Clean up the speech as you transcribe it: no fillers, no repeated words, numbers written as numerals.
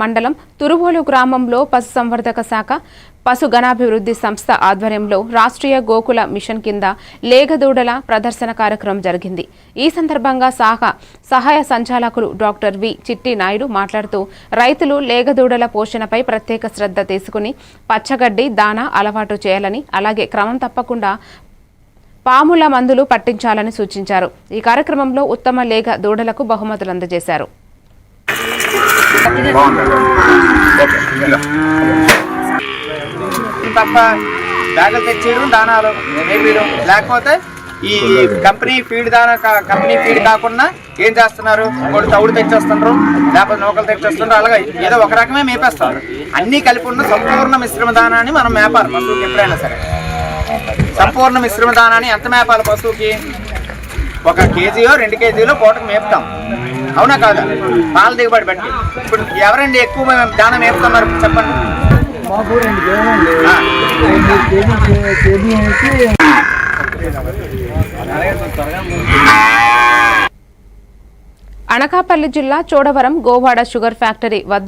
మండలం తురువోలు గ్రామంలో పశుసంవర్ధక శాఖ పశుగణాభివృద్ధి సంస్థ ఆధ్వర్యంలో రాష్ట్రీయ గోకుల మిషన్ కింద లేగదూడల ప్రదర్శన కార్యక్రమం జరిగింది. ఈ సందర్భంగా సహాయ సంచాలకులు డాక్టర్ వి చిట్టి నాయుడు మాట్లాడుతూ రైతులు లేగదూడల పోషణపై ప్రత్యేక శ్రద్ధ తీసుకుని పచ్చగడ్డి దానా అలవాటు చేయాలని, అలాగే క్రమం తప్పకుండా పాముల మందులు పట్టించాలని సూచించారు. ఈ కార్యక్రమంలో ఉత్తమ లేగ దూడలకు బహుమతులు అందజేశారు. తప్ప బ్యాగులు తెచ్చేయడం, దానాలు వేయడం, లేకపోతే ఈ కంపెనీ ఫీడ్ కంపెనీ ఫీడ్ కాకుండా ఏం చేస్తున్నారు, ఒకటి తౌడు తెచ్చేస్తున్నారు, లేకపోతే నూకలు తెచ్చేస్తున్నారు. అలాగే ఏదో ఒక రకమే మేపేస్తారు. అన్నీ కలిపి ఉన్న సంపూర్ణ మిశ్రమ దానాన్ని మనం మేపాలి పశువుకి. ఎప్పుడైనా సరే సంపూర్ణ మిశ్రమ దానాన్ని ఎంత మేపాలి పశువుకి? 1 కేజీయో 2 కేజీలో పూటకు మేపుతాం, అవునా కాదా? పాల దిగుబడి బట్టి. ఇప్పుడు ఎవరండి ఎక్కువ దానం మేపుతున్నారు చెప్పండి? అనకాపల్లి జిల్లా చోడవరం గోవాడ షుగర్ ఫ్యాక్టరీ వద్ద